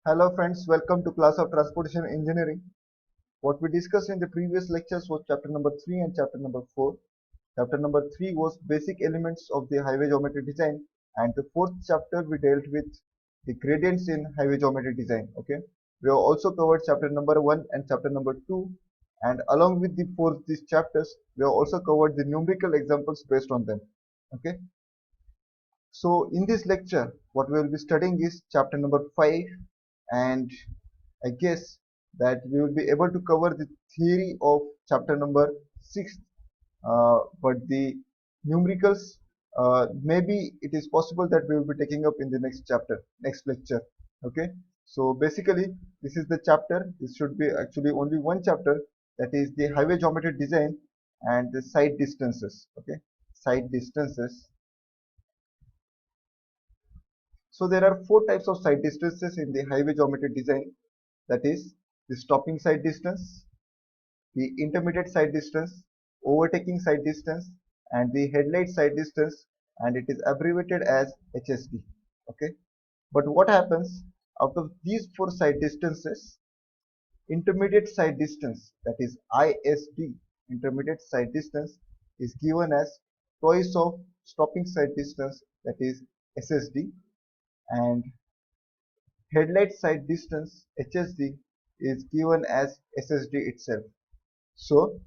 Hello friends, welcome to class of Transportation Engineering. What we discussed in the previous lectures was chapter number 3 and chapter number 4. Chapter number 3 was basic elements of the highway geometry design, and the fourth chapter we dealt with the gradients in highway geometry design. Okay, we have also covered chapter number 1 and chapter number 2, and along with these chapters we have also covered the numerical examples based on them. Okay, so in this lecture what we will be studying is chapter number 5, and I guess that we will be able to cover the theory of chapter number 6, but the numericals, maybe it is possible that we will be taking up in the next lecture. Okay, so basically this is the chapter. This should be actually only one chapter, that is the highway geometry design and the side distances. Okay, side distances. So there are four types of side distances in the highway geometry design, that is the stopping side distance, the intermediate side distance, overtaking side distance, and the headlight side distance, and it is abbreviated as HSD. Okay, but what happens out of these four side distances? Intermediate side distance, that is ISD, intermediate side distance, is given as twice of stopping side distance, that is SSD, and headlight side distance HSD is given as SSD itself. So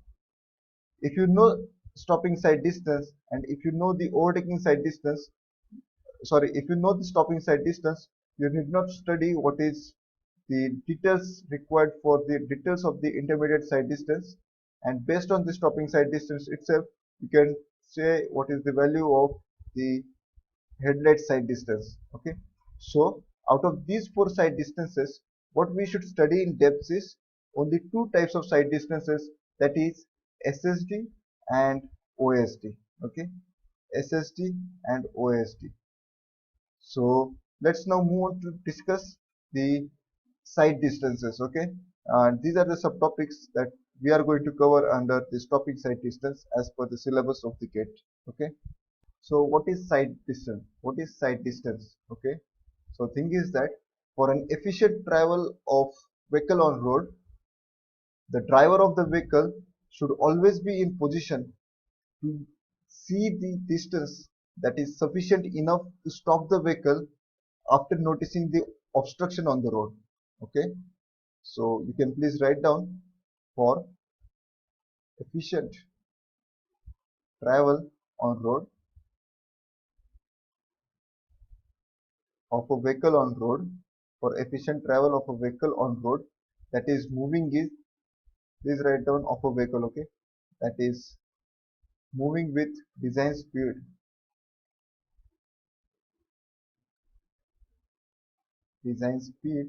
if you know stopping side distance and if you know the overtaking side distance, sorry, if you know the stopping side distance, you need not study what is the details required for the details of the intermediate side distance, and based on the stopping side distance itself you can say what is the value of the headlight side distance. Okay, so out of these four side distances, what we should study in depth is only two types of side distances, that is SSD and OSD. Okay, SSD and OSD. So let's now move on to discuss the side distances. Okay, these are the subtopics that we are going to cover under this topic, side distance, as per the syllabus of the GATE. Okay, so what is side distance? What is side distance? Okay, so thing is that for an efficient travel of vehicle on road, the driver of the vehicle should always be in position to see the distance that is sufficient enough to stop the vehicle after noticing the obstruction on the road. Okay, so you can please write down: for efficient travel on road of a vehicle on road, for efficient travel of a vehicle on road that is moving is, please write down of a vehicle. Okay, that is moving with design speed, design speed,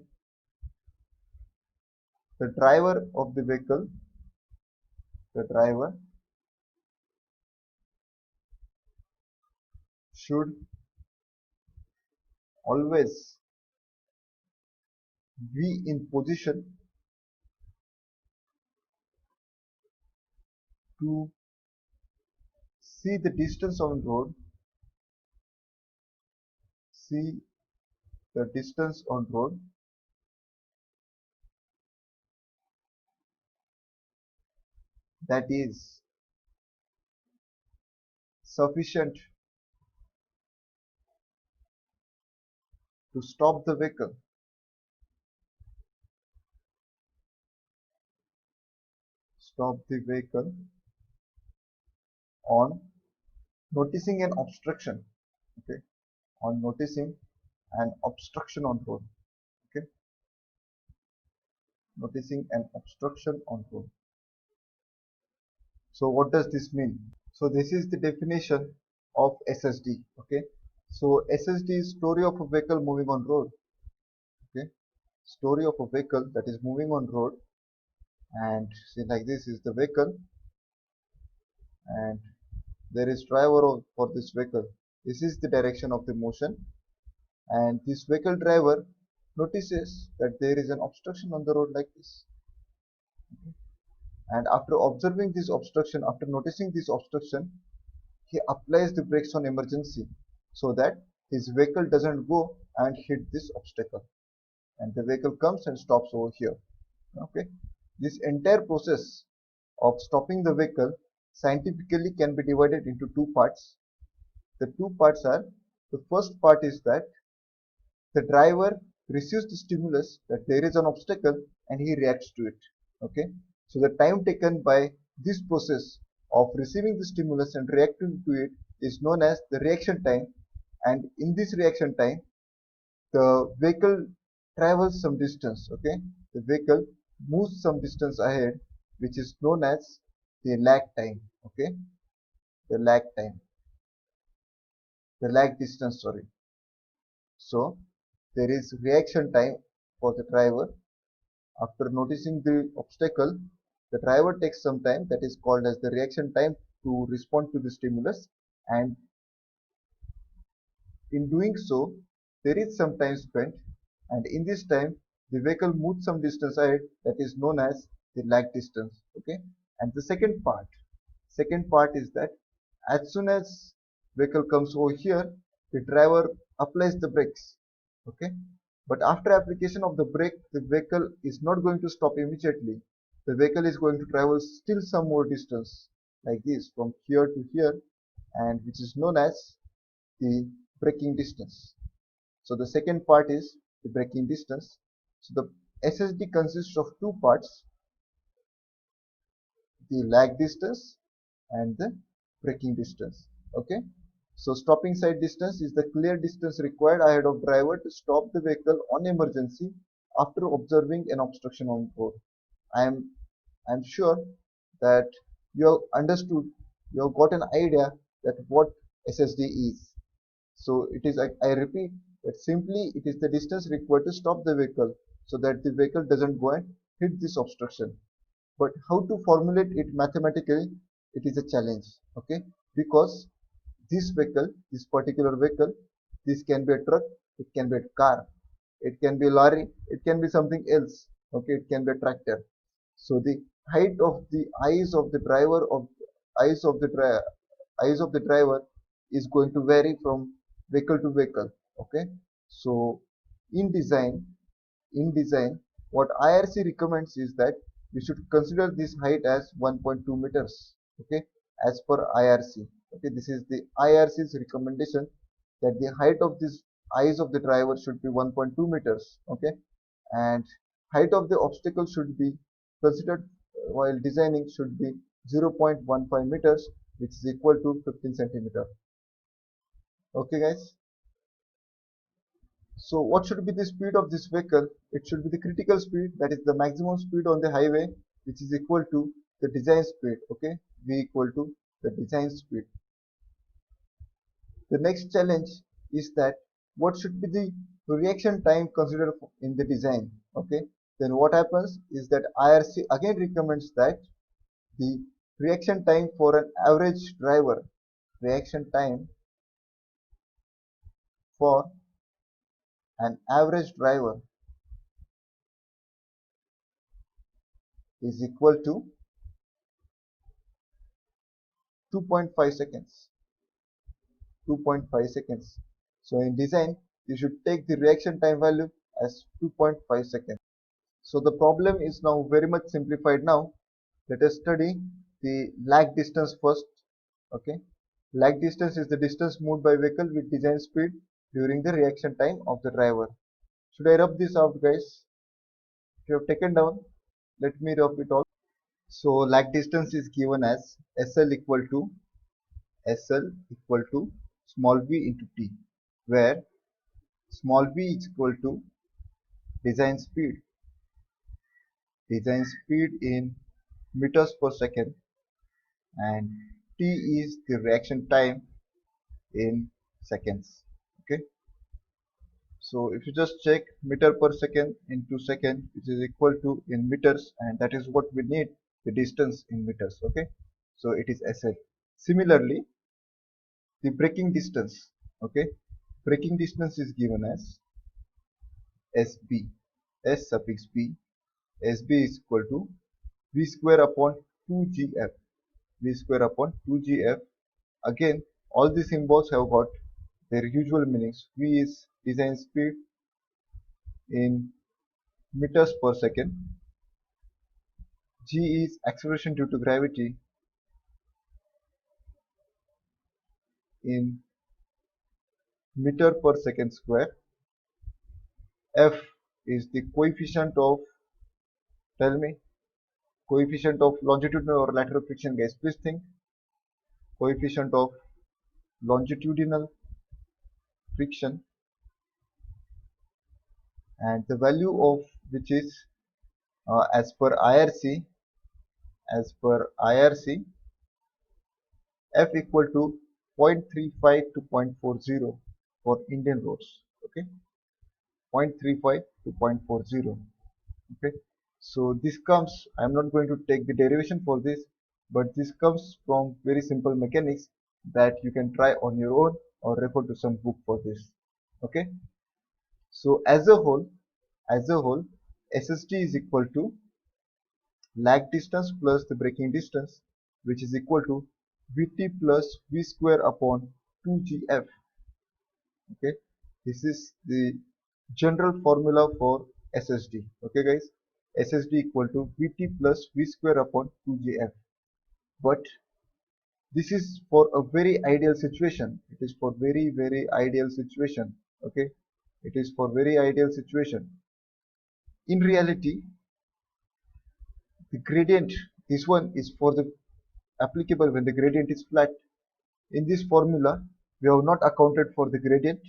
the driver of the vehicle, the driver should always be in position to see the distance on road, see the distance on road that is sufficient to stop the vehicle, stop the vehicle on noticing an obstruction. Okay, on noticing an obstruction on road. Okay, noticing an obstruction on road. So what does this mean? So this is the definition of SSD. Okay, so SSD is story of a vehicle moving on road. Okay, story of a vehicle that is moving on road, and see, like this is the vehicle and there is driver for this vehicle. This is the direction of the motion, and this vehicle driver notices that there is an obstruction on the road like this. Okay, and after observing this obstruction, after noticing this obstruction, he applies the brakes on emergency so that his vehicle doesn't go and hit this obstacle. and the vehicle comes and stops over here. Okay, this entire process of stopping the vehicle scientifically can be divided into two parts. The two parts are, the first part is that the driver receives the stimulus that there is an obstacle and he reacts to it. Okay, so the time taken by this process of receiving the stimulus and reacting to it is known as the reaction time, and in this reaction time the vehicle travels some distance. Okay, the vehicle moves some distance ahead, which is known as the lag time. Okay, the lag time, the lag distance, sorry. So there is reaction time for the driver. After noticing the obstacle, the driver takes some time, that is called as the reaction time, to respond to the stimulus, and in doing so there is some time spent, and in this time the vehicle moves some distance ahead, that is known as the lag distance. Okay, and the second part is that as soon as vehicle comes over here, the driver applies the brakes. Okay, but after application of the brake, the vehicle is not going to stop immediately. The vehicle is going to travel still some more distance, like this, from here to here, and which is known as the braking distance. So the second part is the braking distance. So the SSD consists of two parts, the lag distance and the braking distance. Okay, so stopping side distance is the clear distance required ahead of driver to stop the vehicle on emergency after observing an obstruction on road. I am sure that you have understood, you have got an idea that what SSD is. So it is, I repeat, that simply it is the distance required to stop the vehicle so that the vehicle doesn't go and hit this obstruction. But how to formulate it mathematically, it is a challenge. Okay, because this vehicle, this particular vehicle, this can be a truck, it can be a car, it can be a lorry, it can be something else. Okay, it can be a tractor. So the height of the eyes of the driver of eyes of the eyes of the driver is going to vary from vehicle to vehicle. Okay, so in design, what IRC recommends is that we should consider this height as 1.2 meters. Okay, as per IRC. Okay, this is the IRC's recommendation, that the height of this eyes of the driver should be 1.2 meters. Okay, and height of the obstacle should be considered while designing should be 0.15 meters, which is equal to 15 centimeter. Okay guys, so what should be the speed of this vehicle? It should be the critical speed, that is the maximum speed on the highway, which is equal to the design speed. Okay, v equal to the design speed. The next challenge is that what should be the reaction time considered in the design. Okay, then what happens is that IRC again recommends that the reaction time for an average driver, reaction time for an average driver is equal to 2.5 seconds. 2.5 seconds. So in design, you should take the reaction time value as 2.5 seconds. So the problem is now very much simplified now. Let us study the lag distance first. Okay, lag distance is the distance moved by vehicle with design speed during the reaction time of the driver. Should I rub this out, guys? If you have taken down, let me rub it out. So lag distance is given as SL equal to small v into t, where small v is equal to design speed in meters per second, and t is the reaction time in seconds. Okay, so if you just check meter per second into second, which is equal to in meters, and that is what we need, the distance in meters. Okay, so it is SL. Similarly, the braking distance. Okay, braking distance is given as SB, S suffix B. SB is equal to V square upon 2GF. V square upon 2GF. Again, all these symbols have got their usual meanings. V is design speed in meters per second. G is acceleration due to gravity in meter per second square. F is the coefficient of, tell me, coefficient of longitudinal or lateral friction, guys. Please think. Coefficient of longitudinal friction, and the value of which is as per IRC, F equal to 0.35 to 0.40 for Indian roads. Okay, 0.35 to 0.40. Okay, so this comes, I am not going to take the derivation for this, but this comes from very simple mechanics that you can try on your own or refer to some book for this. Okay, so as a whole, SSD is equal to lag distance plus the braking distance, which is equal to Vt plus V square upon 2Gf. Okay, this is the general formula for SSD. Okay, guys, SSD equal to Vt plus V square upon 2Gf. But this is for a very ideal situation. It is for very ideal situation. Okay, it is for very ideal situation. In reality, the gradient, this one is for the applicable when the gradient is flat. In this formula, we have not accounted for the gradient.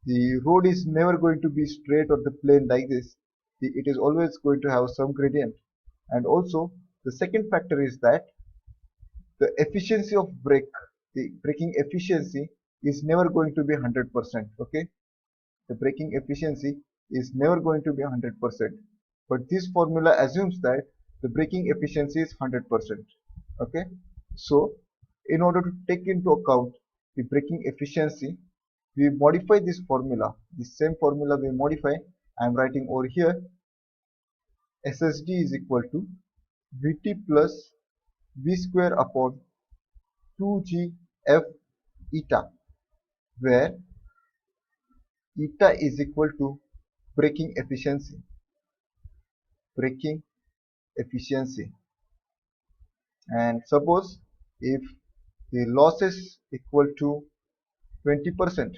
The road is never going to be straight or the plane like this. It is always going to have some gradient. And also, the second factor is that the efficiency of brake, the braking efficiency is never going to be 100%. Okay, the braking efficiency is never going to be 100%. But this formula assumes that the braking efficiency is 100%. Okay, so in order to take into account the braking efficiency, we modify this formula. The same formula we modify. I am writing over here. SSD is equal to Vt plus V square upon 2Gf eta, where eta is equal to braking efficiency. And suppose if the loss is equal to 20%,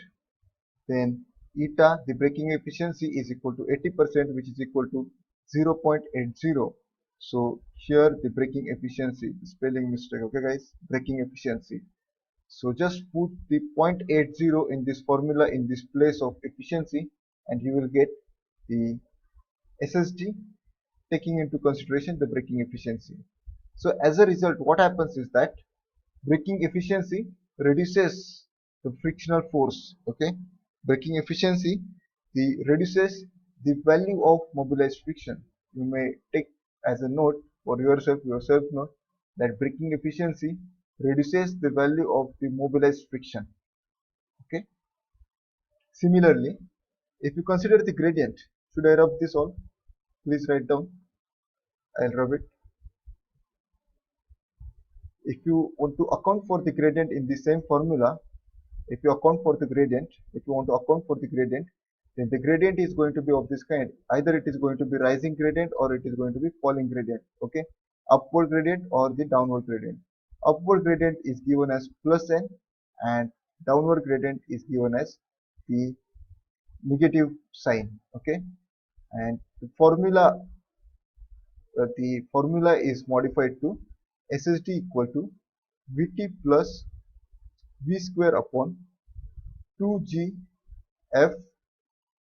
then eta, the braking efficiency, is equal to 80%, which is equal to 0.80. So here the braking efficiency, spelling mistake. Okay, guys, braking efficiency. So just put the 0.80 in this formula in this place of efficiency, and you will get the SSD taking into consideration the braking efficiency. So as a result, what happens is that braking efficiency reduces the frictional force. Okay, braking efficiency reduces the value of mobilized friction. You may take as a note for yourself note that braking efficiency reduces the value of the mobilized friction. Okay, similarly, if you consider the gradient, should I rub this all? Please write down. I'll rub it. If you want to account for the gradient in the same formula, if you want to account for the gradient, then the gradient is going to be of this kind. Either it is going to be rising gradient or it is going to be falling gradient. Okay, upward gradient or the downward gradient. Upward gradient is given as plus n, and downward gradient is given as the negative sign. Okay, and the formula is modified to SSD equal to Vt plus V square upon 2Gf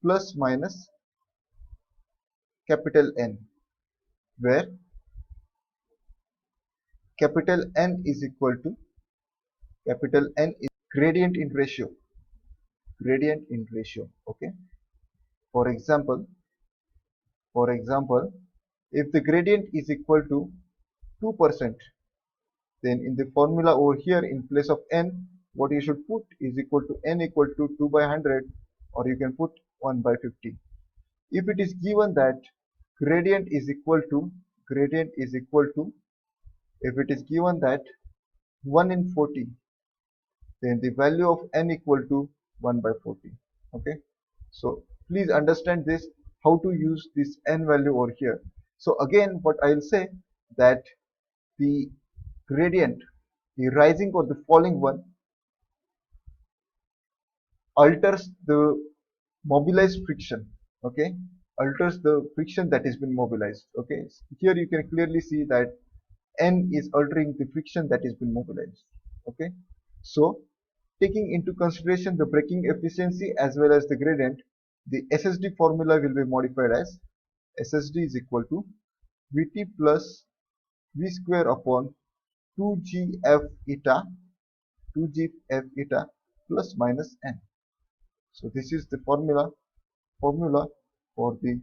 plus minus capital N, where capital N is equal to gradient in ratio. Okay, for example, if the gradient is equal to 2%, then in the formula over here, in place of n, what you should put is equal to n equal to 2 by 100, or you can put 1 by 50. If it is given that gradient is equal to, if it is given that 1 in 40, then the value of n equal to 1 by 40. Okay, so please understand this, how to use this n value over here. So again, what I'll say that the gradient, the rising or the falling one, alters the mobilized friction. Okay, alters the friction that has been mobilized. Okay, here you can clearly see that n is altering the friction that has been mobilized. Okay, so taking into consideration the braking efficiency as well as the gradient, the SSD formula will be modified as SSD is equal to Vt plus V square upon 2gf eta 2gf eta plus minus n. So this is the formula for the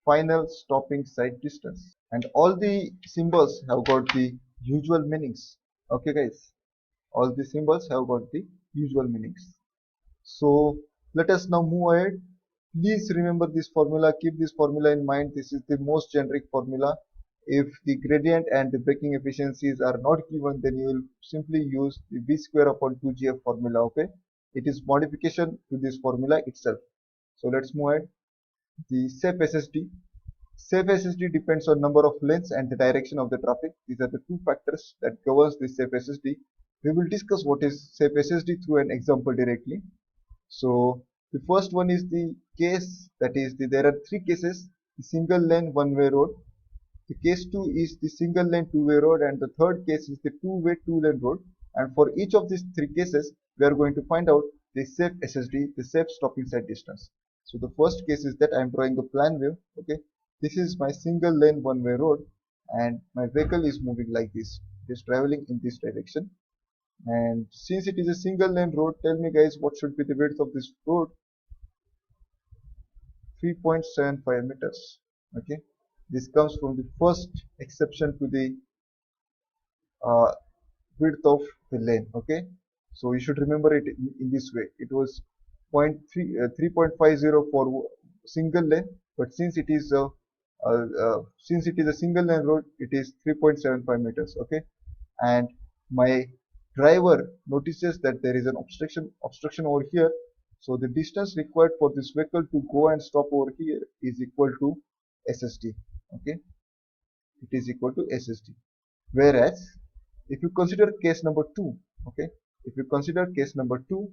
final stopping side distance, and all the symbols have got the usual meanings. Okay guys, all the symbols have got the usual meanings. So let us now move ahead. Please remember this formula, keep this formula in mind. This is the most generic formula. If the gradient and the braking efficiencies are not given, then you will simply use the V square upon 2gf formula. Okay, it is modification to this formula itself. So let's move ahead. The safe SSD. Safe SSD depends on number of lanes and the direction of the traffic. These are the two factors that governs the safe SSD. We will discuss what is safe SSD through an example directly. So the first one is the case, that is there are three cases: the single lane one-way road, the case 2 is the single lane two-way road, and the third case is the two-way two-lane road. And for each of these three cases we are going to find out the safe SSD, the safe stopping side distance. So the first case is that I am drawing the plan view. Okay, this is my single lane one-way road and my vehicle is moving like this. It is traveling in this direction, and since it is a single lane road, tell me guys, what should be the width of this road? 3.75 meters. Okay, this comes from the first exception to the uh, width of the lane. Okay, so you should remember it in this way. It was 3.50 for single lane, but since it is a single lane road, it is 3.75 meters. Okay, and my driver notices that there is an obstruction over here, so the distance required for this vehicle to go and stop over here is equal to SSD. Okay, it is equal to SSD. Whereas if you consider case number 2, okay, if you consider case number 2,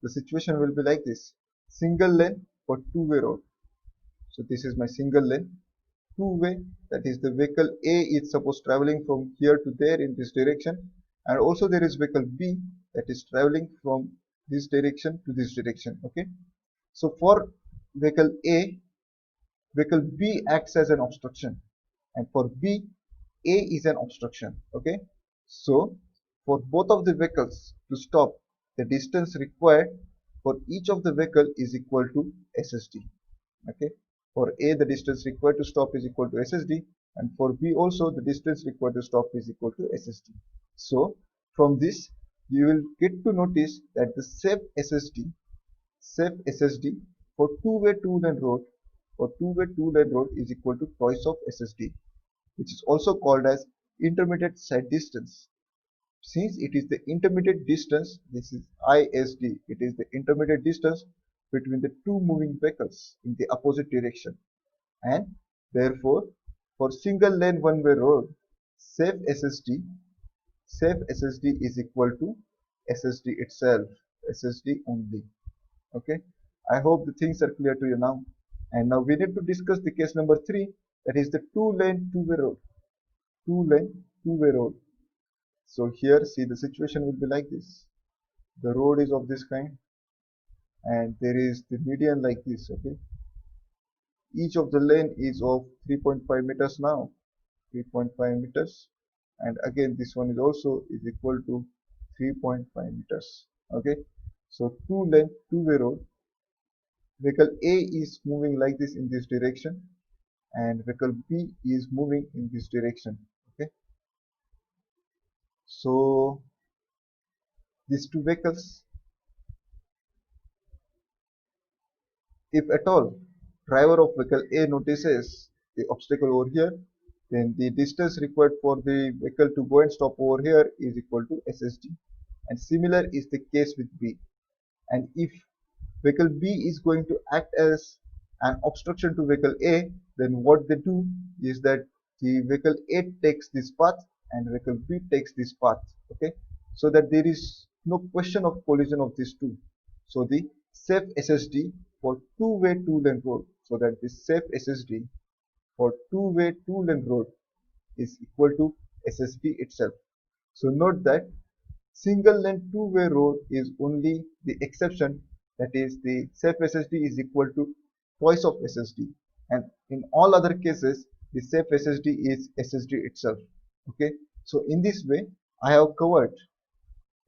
the situation will be like this: single lane for two-way road. So this is my single lane two-way, that is the vehicle A is suppose traveling from here to there in this direction, and also there is vehicle B that is traveling from this direction to this direction. Okay, so for vehicle A, vehicle B acts as an obstruction, and for B, A is an obstruction. Okay, so for both of the vehicles to stop, the distance required for each of the vehicle is equal to SSD. Okay, for A the distance required to stop is equal to SSD, and for B also the distance required to stop is equal to SSD. So from this you will get to notice that the safe SSD for two-way two-lane road is equal to twice of SSD, which is also called as intermediate side distance. Since it is the intermediate distance, this is ISD, it is the intermediate distance between the two moving vehicles in the opposite direction, and therefore for single lane one-way road, safe SSD is equal to SSD itself, SSD only. Okay, I hope the things are clear to you now. And now we need to discuss the case number 3, that is the two-lane two-way road. So here see, the situation will be like this: the road is of this kind and there is the median like this. Okay, each of the lane is of 3.5 meters now, 3.5 meters, and again this one is also is equal to 3.5 meters. Okay, so two-lane two-way road, vehicle A is moving like this in this direction and vehicle B is moving in this direction. Okay, so these two vehicles, if at all driver of vehicle A notices the obstacle over here, then the distance required for the vehicle to go and stop over here is equal to SSD. And similar is the case with B. And if vehicle B is going to act as an obstruction to vehicle A, then what they do is that the vehicle A takes this path and vehicle B takes this path, okay, so that there is no question of collision of these two. So the safe SSD for two-way two-lane road, so that the safe SSD for two-way two-lane road is equal to SSD itself. So note that single lane two-way road is only the exception, that is the safe SSD is equal to twice of SSD, and in all other cases the safe SSD is SSD itself. Okay, so in this way I have covered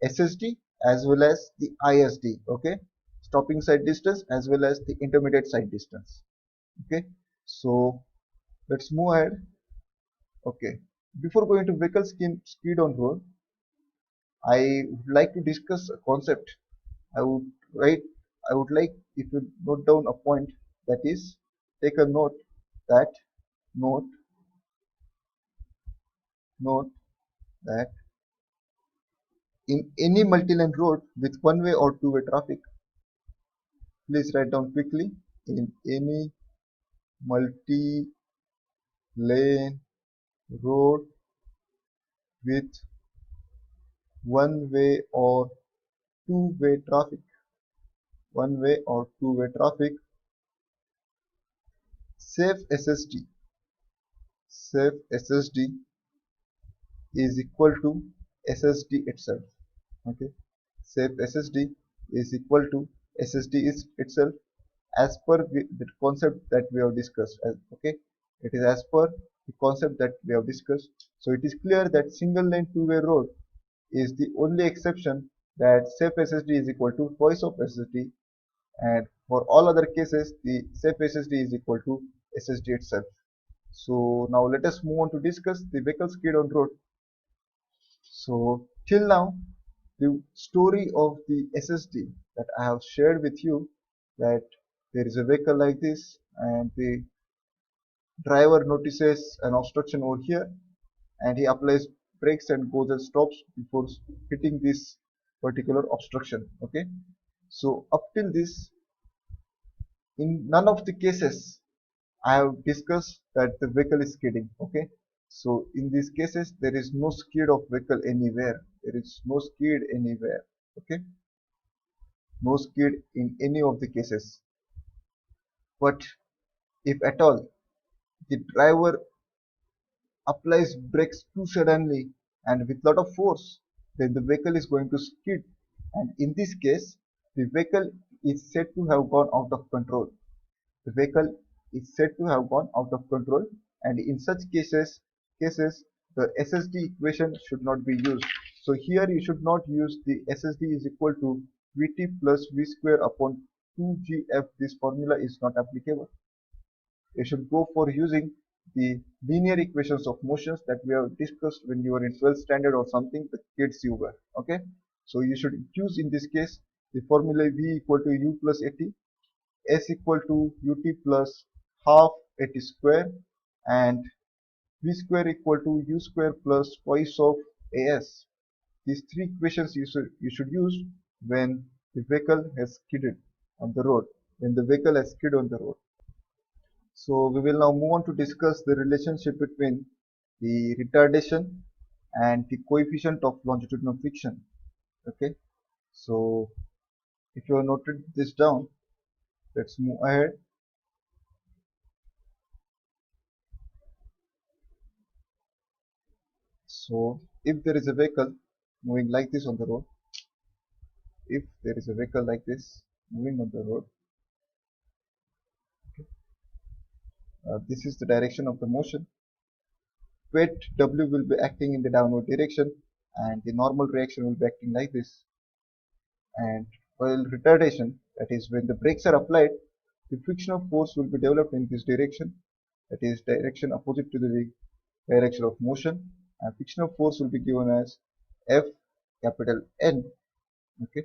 SSD as well as the ISD, okay, stopping side distance as well as the intermediate side distance. Okay, so let's move ahead. Okay, before going to vehicle speed on road, I would like to discuss a concept. I would write, I would like if you note down a point, that is, take a note that note note that in any multi-lane road with one-way or two-way traffic, please write down quickly. In any multi-lane road with one-way or two-way traffic, one-way or two-way traffic, safe SSD, safe SSD is equal to SSD itself. Okay, safe SSD is equal to SSD is itself, as per the concept that we have discussed. Okay, it is as per the concept that we have discussed. So it is clear that single lane two-way road is the only exception, that safe SSD is equal to twice of SSD, and for all other cases the safe SSD is equal to SSD itself. So now let us move on to discuss the vehicle skid on road. So till now, the story of the SSD that I have shared with you, that there is a vehicle like this and the driver notices an obstruction over here and he applies brakes and goes and stops before hitting this particular obstruction. Okay, so up till this, in none of the cases I have discussed that the vehicle is skidding. Okay, so in these cases there is no skid of vehicle anywhere. There is no skid anywhere. Okay, no skid in any of the cases. But if at all the driver applies brakes too suddenly and with lot of force, then the vehicle is going to skid. And in this case, the vehicle is said to have gone out of control. The vehicle is said to have gone out of control, and in such cases the SSD equation should not be used. So here you should not use the SSD is equal to Vt plus V square upon 2GF. This formula is not applicable. You should go for using the linear equations of motions that we have discussed when you were in 12th standard or something, the kids you were. Okay, so you should use in this case the formula V equal to U plus AT, S equal to UT plus half AT square, and V square equal to U square plus twice of AS. These three equations you should use when the vehicle has skidded on the road, when the vehicle has skid on the road. So we will now move on to discuss the relationship between the retardation and the coefficient of longitudinal friction. Okay, so if you have noted this down, let's move ahead. So if there is a vehicle moving like this on the road, if there is a vehicle like this moving on the road, this is the direction of the motion. Weight W will be acting in the downward direction and the normal reaction will be acting like this. And while retardation, that is when the brakes are applied, the frictional force will be developed in this direction, that is direction opposite to the direction of motion, and frictional force will be given as F capital N. Okay,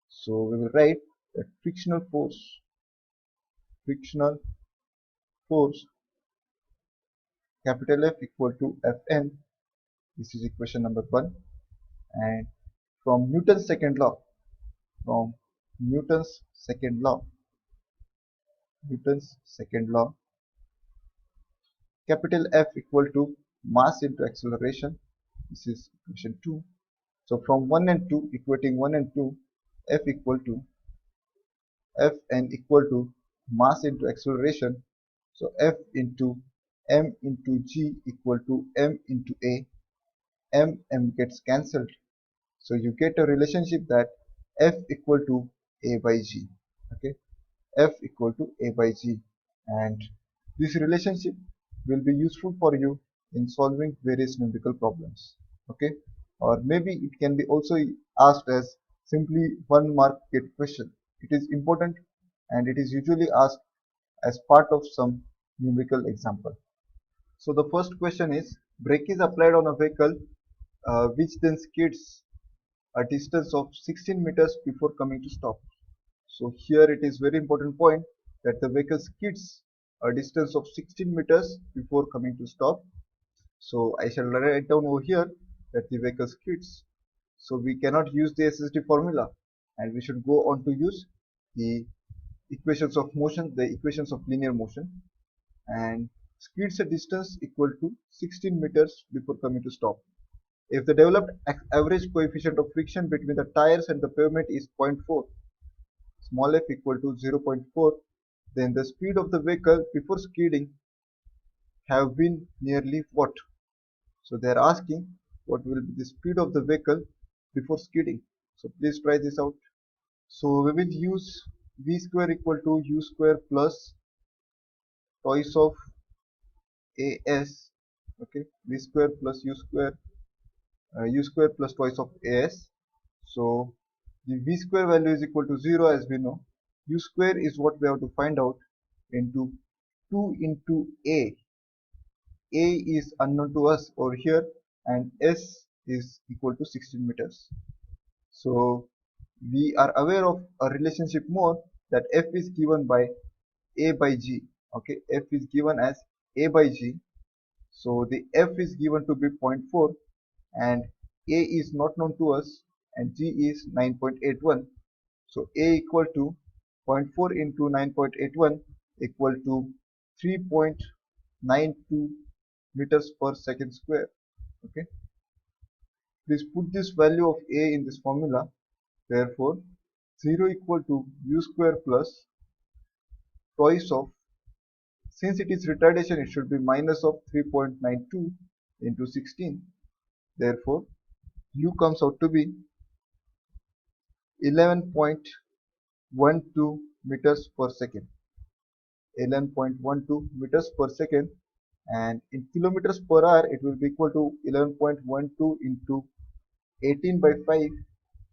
so we will write that frictional force capital F equal to Fn. This is equation number 1. And from Newton's second law, Newton's second law. Capital F equal to mass into acceleration. This is equation 2. So from 1 and 2, equating 1 and 2, F equal to Fn equal to mass into acceleration. So F into m into g equal to m into a. M gets cancelled. So you get a relationship that F equal to a by g. Okay, F equal to a by g, and this relationship will be useful for you in solving various numerical problems. Okay, or maybe it can be also asked as simply 1 mark gate question. It is important and it is usually asked as part of some numerical example. So the first question is, brake is applied on a vehicle which then skids a distance of 16 meters before coming to stop. So here it is very important point that the vehicle skids a distance of 16 meters before coming to stop. So I shall write down over here that the vehicle skids. So we cannot use the SSD formula and we should go on to use the equations of motion, the equations of linear motion, and skids a distance equal to 16 meters before coming to stop. If the developed average coefficient of friction between the tires and the pavement is 0.4, small f equal to 0.4, then the speed of the vehicle before skidding have been nearly what? So they are asking what will be the speed of the vehicle before skidding. So please try this out. So we will use v square equal to u square plus twice of as. Okay, v square plus u square plus twice of as. So the v square value is equal to 0 as we know. U square is what we have to find out into 2 into a. A is unknown to us over here and S is equal to 16 meters. So we are aware of a relationship more that F is given by A by G. Okay, F is given as A by G. So the F is given to be 0.4 and A is not known to us and G is 9.81. So A equal to 0.4 into 9.81 equal to 3.92 meters per second square. Okay, please put this value of A in this formula. Therefore 0 equal to u square plus twice of, since it is retardation it should be minus of 3.92 into 16. Therefore u comes out to be 11.12 meters per second. 11.12 meters per second, and in kilometers per hour it will be equal to 11.12 into 18 by 5,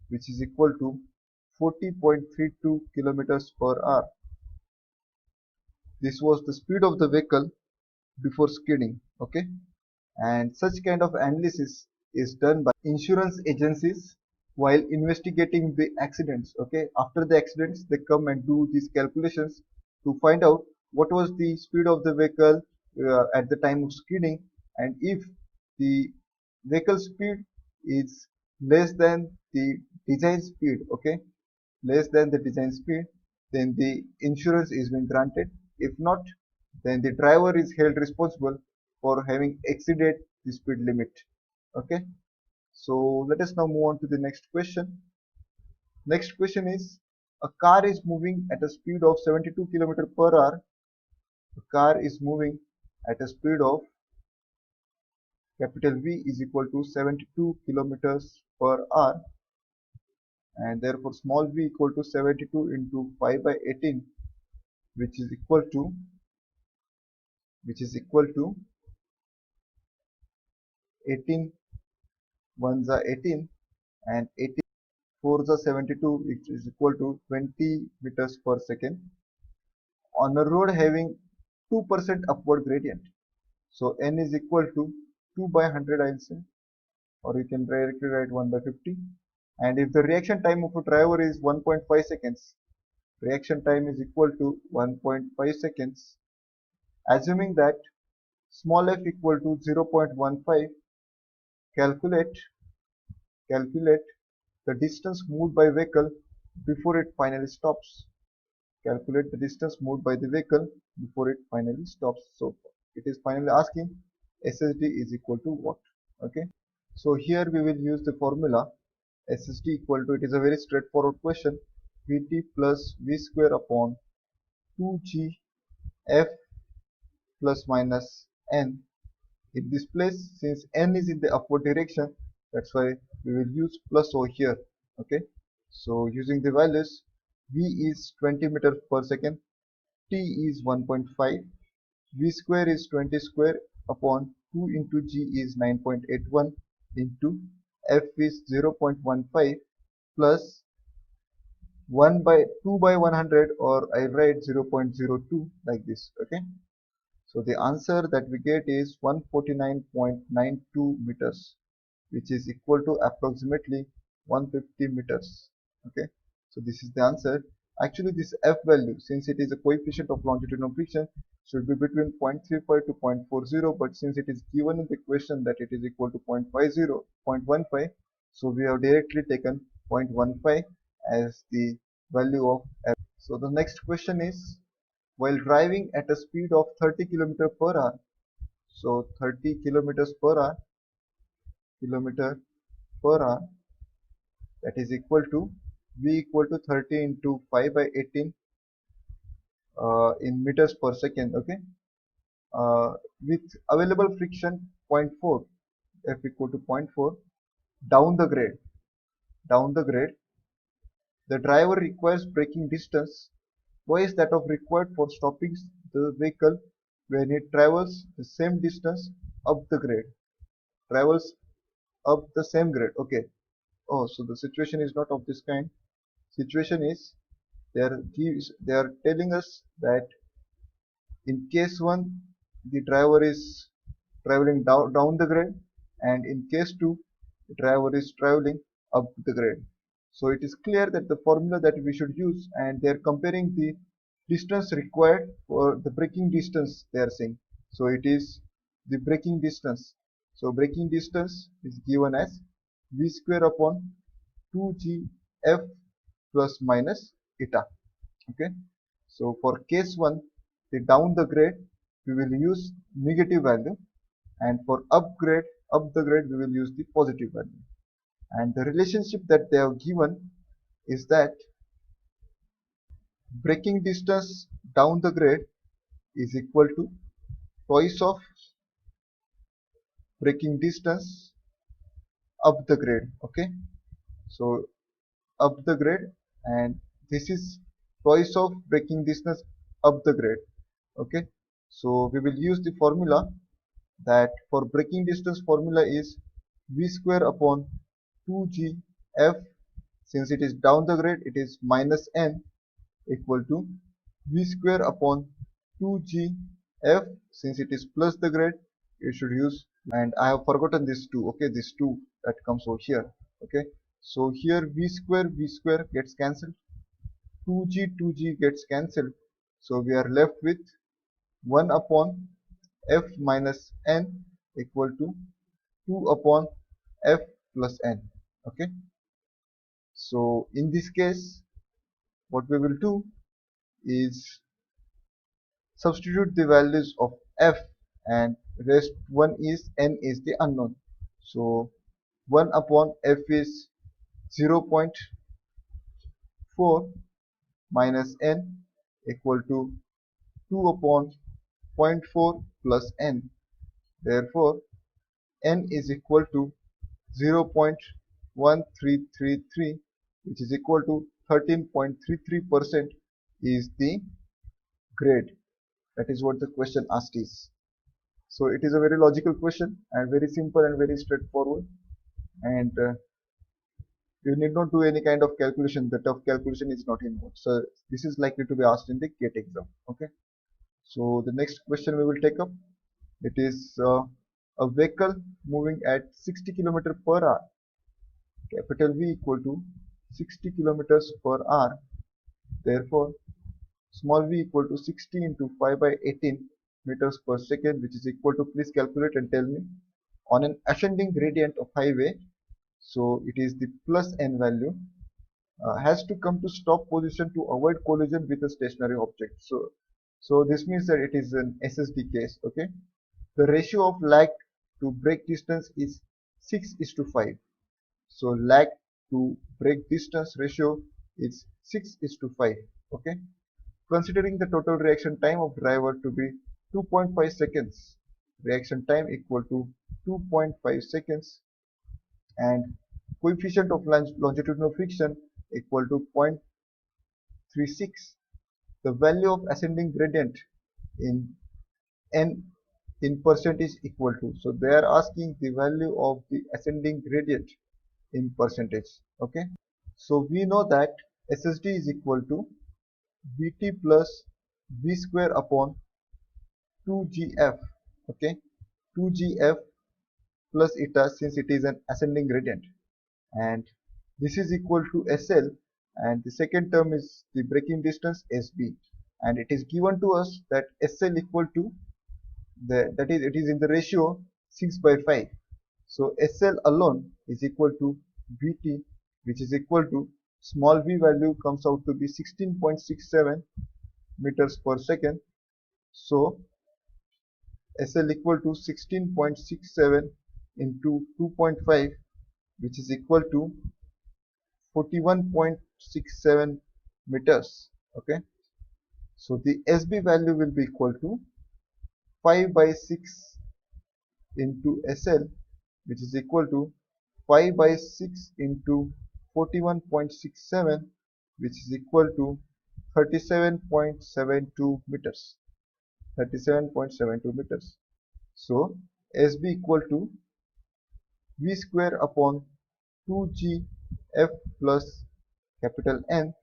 which is equal to 40.32 kilometers per hour. This was the speed of the vehicle before skidding. Okay, and such kind of analysis is done by insurance agencies while investigating the accidents. Okay, after the accidents they come and do these calculations to find out what was the speed of the vehicle at the time of skidding, and if the vehicle speed is less than the design speed, okay, less than the design speed, then the insurance is being granted. If not, then the driver is held responsible for having exceeded the speed limit. Okay, so let us now move on to the next question. Next question is, a car is moving at a speed of 72 km per hour. A car is moving at a speed of capital V is equal to 72 kilometers per hour, and therefore small v equal to 72 into 5 by 18, which is equal to 18 ones are 18 and 18 fours are 72, which is equal to 20 meters per second on a road having 2% upward gradient. So n is equal to 2 by 100, I'll say, or you can directly write 1 by 50. And if the reaction time of a driver is 1.5 seconds, reaction time is equal to 1.5 seconds. Assuming that small f equal to 0.15, calculate the distance moved by vehicle before it finally stops. calculate the distance moved by the vehicle before it finally stops. So it is finally asking SSD is equal to what? Okay. So here we will use the formula SSD equal to, it is a very straightforward question, Vt plus V square upon 2G F plus minus N. In this place, since N is in the upward direction, that's why we will use plus over here. Okay. So using the values, V is 20 meters per second, T is 1.5, V square is 20 square upon 2 into G is 9.81 into F is 0.15 plus 1 by 2 by 100, or I write 0.02 like this. Okay. So the answer that we get is 149.92 meters, which is equal to approximately 150 meters. Okay. So this is the answer. Actually, this F value, since it is a coefficient of longitudinal friction, should be between 0.35 to 0.40, but since it is given in the question that it is equal to 0.15, so we have directly taken 0.15 as the value of F. So the next question is, while driving at a speed of 30 km per hour, so 30 kilometers per hour, kilometer per hour, that is equal to V equal to 30 into 5 by 18 in meters per second. Okay. With available friction 0.4, F equal to 0.4, down the grade, the driver requires braking distance twice that of required for stopping the vehicle when it travels the same distance up the grade. Travels up the same grade. Okay. Oh, so the situation is not of this kind. Situation is, they are telling us that in case 1 the driver is traveling down the grade, and in case 2 the driver is traveling up the grade. So it is clear that the formula that we should use, and they are comparing the distance required for the braking distance they are saying. So it is the braking distance. So braking distance is given as V square upon 2G F plus minus eta. Okay. So for case 1, the down the grade, we will use negative value, and for up the grade, we will use the positive value. And the relationship that they have given is that braking distance down the grade is equal to twice of braking distance up the grade. Okay. So up the grade, and this is twice of braking distance up the grade. Okay. So we will use the formula that for braking distance formula is V square upon 2G F. Since it is down the grade, it is minus N equal to V square upon 2G F. Since it is plus the grade, you should use, and I have forgotten this 2. Okay, this 2 that comes over here. Okay, so here V square gets cancelled, 2G gets cancelled, so we are left with 1 upon F minus N equal to 2 upon F plus N. Okay, so in this case, what we will do is substitute the values of F, and rest 1 is N is the unknown. So 1 upon F is 0.4 minus N equal to 2 upon 0.4 plus N. Therefore, N is equal to 0.1333, which is equal to 13.33% is the grade. That is what the question asked is. So it is a very logical question and very simple and very straightforward, and you need not do any kind of calculation. The tough calculation is not involved. So this is likely to be asked in the GATE exam. Okay. So the next question we will take up, it is a vehicle moving at 60 km per hour, capital V equal to 60 kilometers per hour. Therefore, small v equal to 60 into 5 by 18 meters per second, which is equal to, please calculate and tell me, on an ascending gradient of highway. So it is the plus n value. has to come to stop position to avoid collision with a stationary object. So this means that it is an SSD case. Okay, the ratio of lag to brake distance is 6 is to 5. So lag to brake distance ratio is 6 is to 5. Okay, considering the total reaction time of driver to be 2.5 seconds, reaction time equal to 2.5 seconds, and coefficient of longitudinal friction equal to 0.36. The value of ascending gradient in n in percentage equal to. So they are asking the value of the ascending gradient in percentage. Okay. So we know that SSD is equal to Vt plus V square upon 2GF. Okay. 2GF plus eta, since it is an ascending gradient, and this is equal to SL, and the second term is the braking distance SB, and it is given to us that SL equal to that is, it is in the ratio 6/5. So SL alone is equal to Vt, which is equal to small v value comes out to be 16.67 meters per second. So SL equal to 16.67 into 2.5, which is equal to 41.67 meters. Okay, so the SB value will be equal to 5/6 into SL, which is equal to 5/6 into 41.67, which is equal to 37.72 meters. 37.72 meters. So SB equal to V square upon 2GF plus capital N,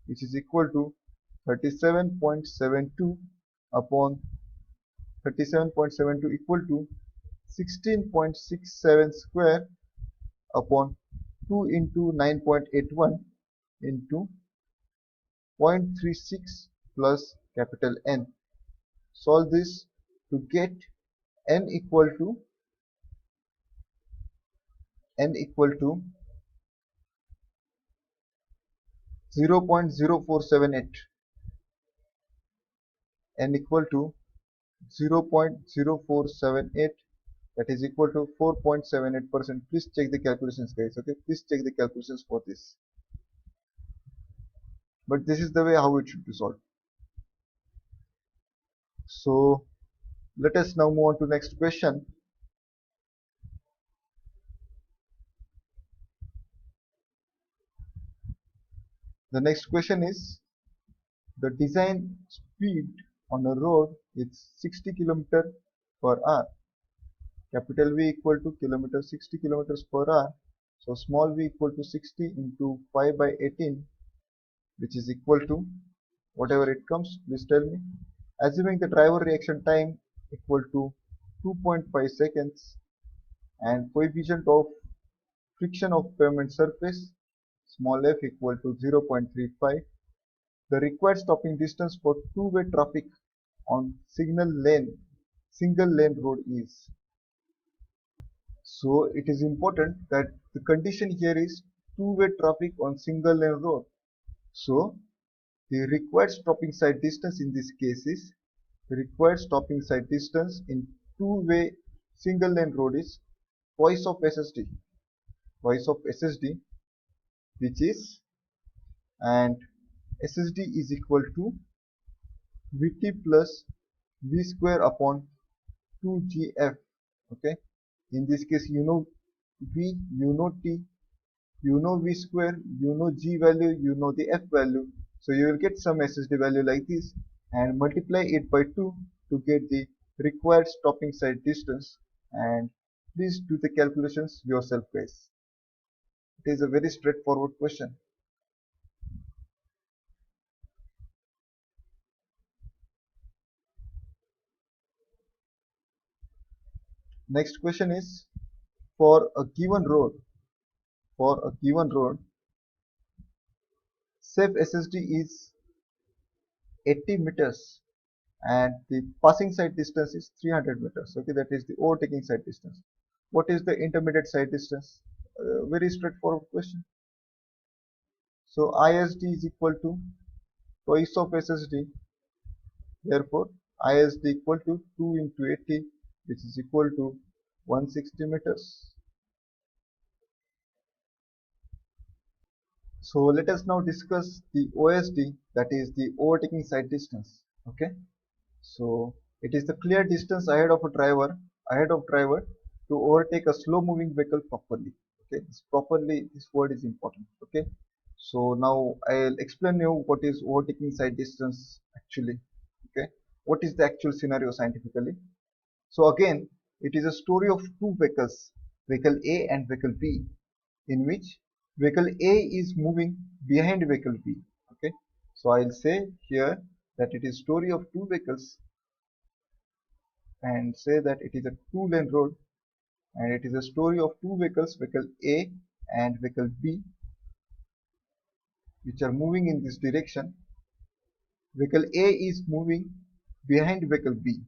which is equal to 37.72 upon 37.72 equal to 16.67 square upon 2 into 9.81 into 0.36 plus capital N. Solve this to get N equal to 0.0478. N equal to 0.0478, that is equal to 4.78%. Please check the calculations, guys. Okay, please check the calculations for this. But this is the way how it should be solved. So let us now move on to next question. The next question is, the design speed on a road is 60 km per hour. Capital V equal to 60 kilometers per hour. So small v equal to 60 into 5/18, which is equal to whatever it comes. Please tell me. Assuming the driver reaction time equal to 2.5 seconds and coefficient of friction of pavement surface small f equal to 0.35, the required stopping distance for two-way traffic on single lane road is. So it is important that the condition here is two-way traffic on single lane road. So the required stopping side distance in this case is, the required stopping side distance in two-way single lane road is twice of SSD, which is, and SSD is equal to Vt plus V square upon 2GF. Okay, in this case you know V, you know T, you know V square, you know G value, you know the F value. So you will get some SSD value like this and multiply it by 2 to get the required stopping side distance, and please do the calculations yourself, guys. It is a very straightforward question. Next question is, for a given road, safe SSD is 80 meters and the passing side distance is 300 meters. Okay, that is the overtaking side distance. What is the intermediate side distance? Very straightforward question. So ISD is equal to twice of SSD. Therefore, ISD equal to 2 into 80, which is equal to 160 meters. So let us now discuss the OSD, that is the overtaking sight distance. Okay. So it is the clear distance ahead of driver to overtake a slow moving vehicle properly. Okay, this word is important. Okay, so now I'll explain you what is overtaking sight distance actually. Okay, what is the actual scenario scientifically? So again, it is a story of two vehicles, vehicle A and vehicle B, in which vehicle A is moving behind vehicle B. Okay, so I'll say here that it is story of two vehicles and say that it is a two-lane road, and it is a story of two vehicles, vehicle A and vehicle B, which are moving in this direction. Vehicle A is moving behind vehicle B,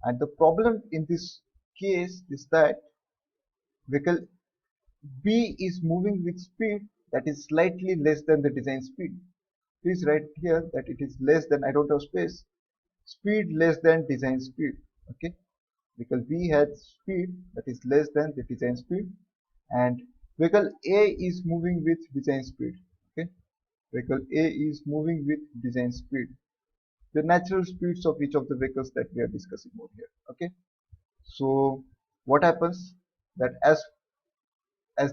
and the problem in this case is that vehicle B is moving with speed that is slightly less than the design speed. Please write here that it is less than, I don't have space, speed less than design speed. Okay, vehicle B has speed that is less than the design speed, and vehicle A is moving with design speed. Okay, vehicle A is moving with design speed, the natural speeds of each of the vehicles that we are discussing over here. Okay, so what happens that as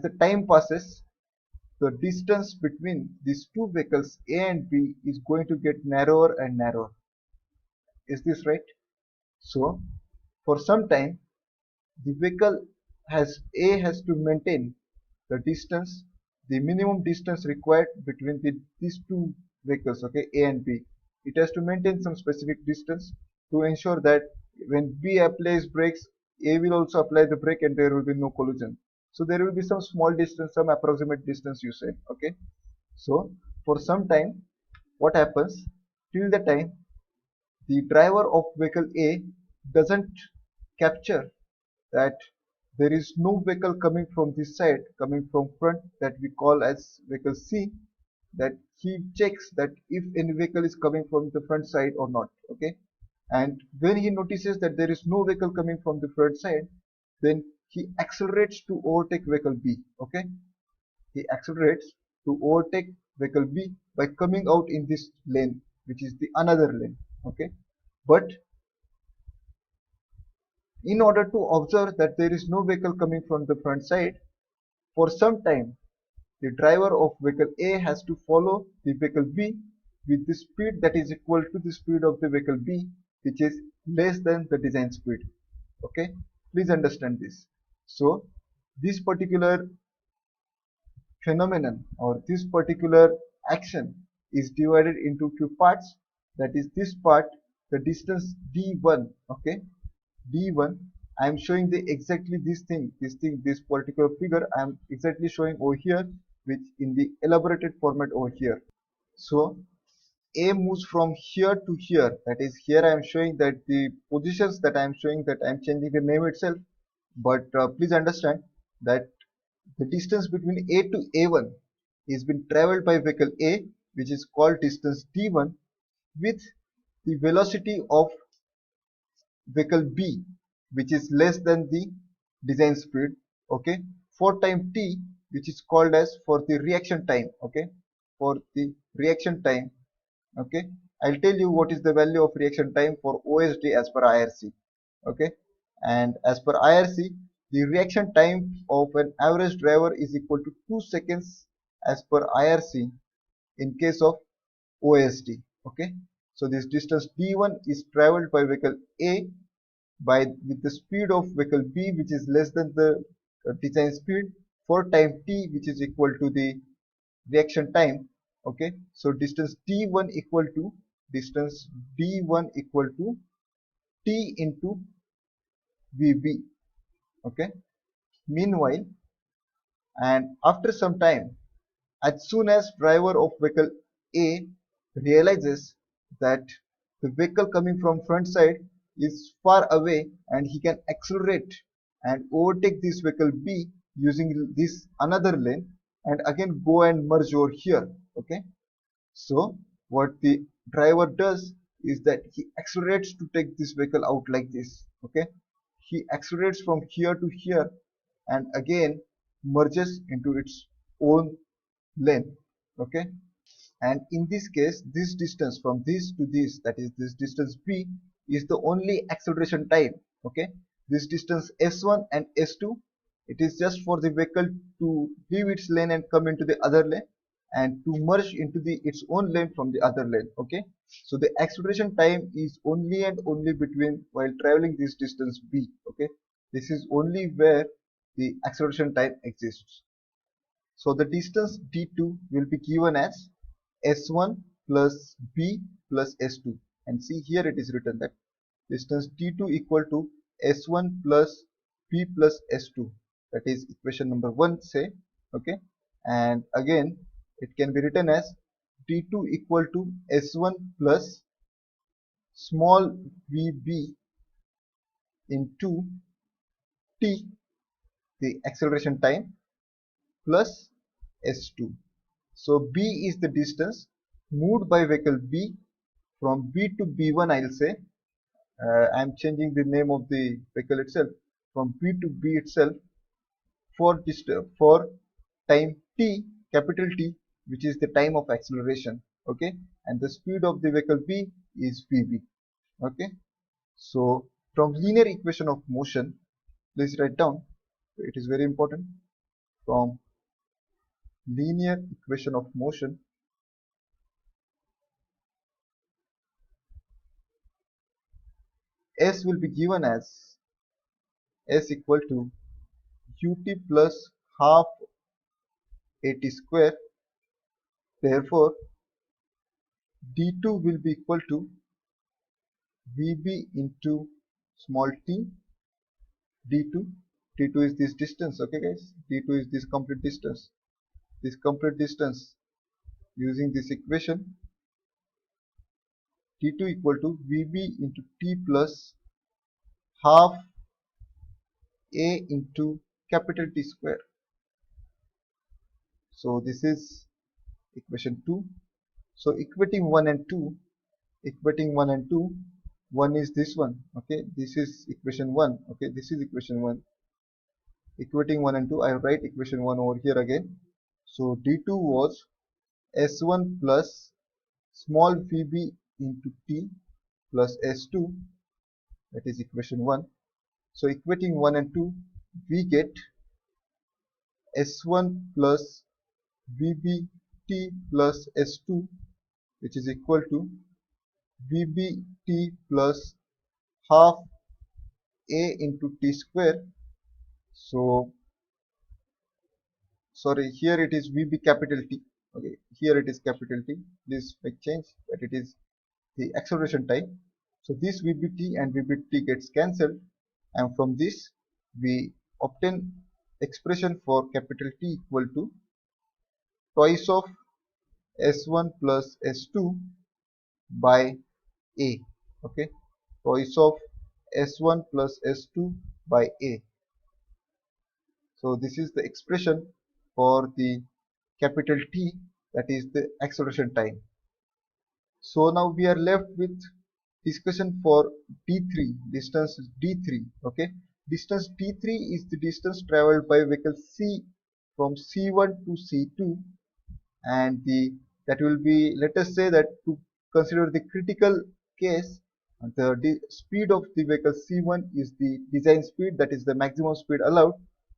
the time passes, the distance between these two vehicles A and B is going to get narrower and narrower. Is this right? So for some time, the vehicle has to maintain the distance, the minimum distance required between these two vehicles, okay, A and B. It has to maintain some specific distance to ensure that when B applies brakes, A will also apply the brake and there will be no collision. So there will be some small distance, some approximate distance you say, okay. So for some time, what happens till the time the driver of vehicle A doesn't capture that there is no vehicle coming from this side, coming from front, that we call as vehicle C, that he checks that if any vehicle is coming from the front side or not. Okay, and when he notices that there is no vehicle coming from the front side, then he accelerates to overtake vehicle B. Okay, he accelerates to overtake vehicle B by coming out in this lane, which is the another lane. Okay, but in order to observe that there is no vehicle coming from the front side, for some time the driver of vehicle A has to follow the vehicle B with the speed that is equal to the speed of the vehicle B, which is less than the design speed. Okay, please understand this. So this particular phenomenon or this particular action is divided into few parts. That is this part, the distance d1. Okay, d1, I am showing the exactly this particular figure I am exactly showing over here, which in the elaborated format over here. So A moves from here to here, that is here I am showing that the positions that I am showing, that I am changing the name itself, but please understand that the distance between A to A1 is been traveled by vehicle A, which is called distance d1, with the velocity of vehicle B, which is less than the design speed. Okay, for time t, which is called as for the reaction time. Okay, for the reaction time. Okay, I'll tell you what is the value of reaction time for OSD as per IRC. Okay, and as per IRC, the reaction time of an average driver is equal to 2 seconds as per IRC in case of OSD. Okay, so this distance d1 is traveled by vehicle A with the speed of vehicle B, which is less than the design speed, for time t, which is equal to the reaction time. Okay, so distance d1 equal to t into vb. Okay, meanwhile, and after some time, as soon as driver of vehicle A realizes that the vehicle coming from front side is far away and he can accelerate and overtake this vehicle B using this another lane, and again go and merge over here. Okay, so what the driver does is that he accelerates to take this vehicle out like this. Okay, he accelerates from here to here and again merges into its own lane. Okay, and in this case this distance from this to this, that is this distance b, is the only acceleration time. Okay, this distance s1 and s2, it is just for the vehicle to leave its lane and come into the other lane and to merge into the its own lane from the other lane. Okay, so the acceleration time is only and only between while traveling this distance b. Okay, this is only where the acceleration time exists. So the distance d2 will be given as s1 plus b plus s2, and see here it is written that distance d2 equal to s1 plus b plus s2, that is equation number 1 say. Okay, and again it can be written as d2 equal to s1 plus small vb into t, the acceleration time, plus s2. So b is the distance moved by vehicle b from b to b1. I'll say I am changing the name of the vehicle itself from b to b itself for time t, capital T, which is the time of acceleration. Okay, and the speed of the vehicle b is vb. Okay, so from linear equation of motion, please write down, it is very important. From linear equation of motion, s will be given as s equal to ut plus half at square. Therefore d2 will be equal to vb into small t d2. d2 is this distance. Okay guys, d2 is this complete distance. This complete distance, using this equation, d2 equal to vb into t plus half a into capital T square. So this is equation 2. So equating 1 and 2, equating 1 and 2, 1 is this one. Okay, this is equation 1. Okay, this is equation 1. Equating 1 and 2, I write equation 1 over here again. So d2 was s1 plus small vb into t plus s2, that is equation 1. So equating 1 and 2, we get s1 plus vb t plus s2, which is equal to vb t plus half a into t square. So sorry, here it is vb capital T. Okay, here it is capital T. Please make change that it is the acceleration time. So this vbt and vbt gets cancelled, and from this we obtain expression for capital T equal to twice of s1 plus s2 by a. Okay, twice of s1 plus s2 by a. So this is the expression for the capital T, that is the acceleration time. So now we are left with discussion for d3, distance d3. Okay, distance d3 is the distance traveled by vehicle c from c1 to c2, and that will be, let us say that to consider the critical case, the speed of the vehicle c1 is the design speed, that is the maximum speed allowed.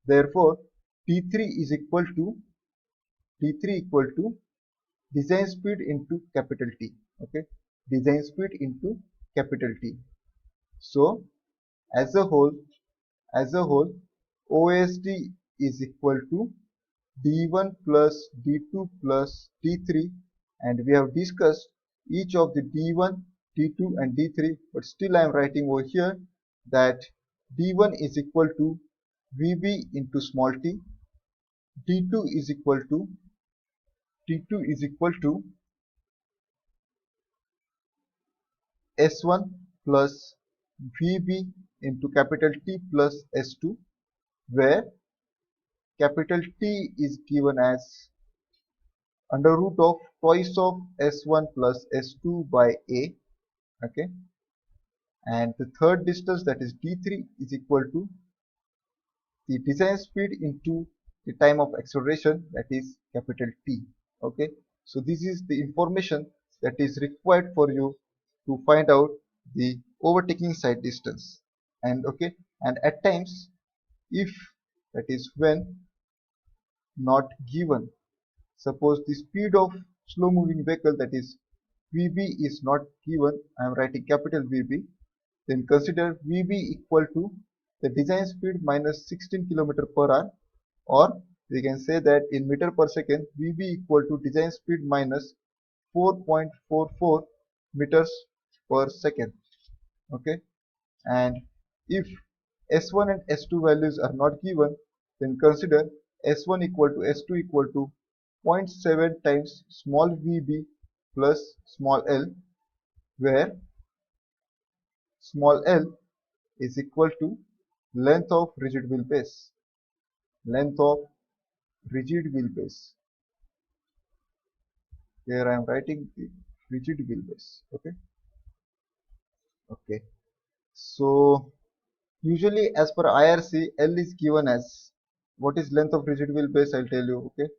Therefore d3 is equal to design speed into capital T. Okay, design speed into capital T. So as a whole OSD is equal to d1 plus d2 plus d3, and we have discussed each of the d1, d2 and d3, but still I am writing over here that d1 is equal to vb into small t, d2 is equal to s1 plus vb into capital T plus s2, where capital T is given as under root of twice of S1 plus S2 by A. Okay, and the third distance, that is D3, is equal to the design speed into the time of acceleration, that is capital T. Okay, so this is the information that is required for you to find out the overtaking side distance. And okay, and at times, if, that is when not given, suppose the speed of slow moving vehicle, that is VB, is not given, I am writing capital VB, then consider VB equal to the design speed minus 16 km per hour, or we can say that in meter per second, VB equal to design speed minus 4.44 meters per second. Okay, and if S1 and S2 values are not given, then consider S1 equal to S2 equal to 0.7 times small vb plus small l, where small l is equal to length of rigid wheelbase. Length of rigid wheelbase. Here I am writing the rigid wheelbase. Okay. Okay. So usually as per IRC, L is given as, what is length of rigid wheelbase, I'll tell you. Okay.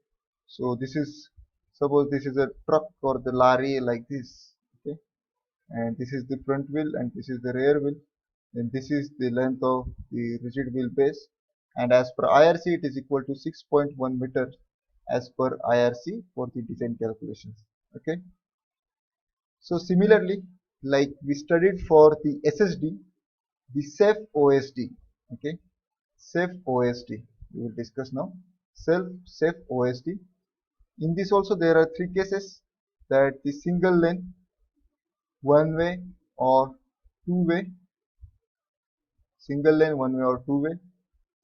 So this is, suppose this is a truck or the lorry like this. Okay. And this is the front wheel and this is the rear wheel. Then this is the length of the rigid wheelbase. And as per IRC, it is equal to 6.1 meters as per IRC for the design calculations. Okay. So similarly, like we studied for the SSD, the SAFE OSD. Okay, SAFE OSD we will discuss now. SAFE OSD. In this also there are three cases, that the single lane, one way or two way. Single lane, one way or two way.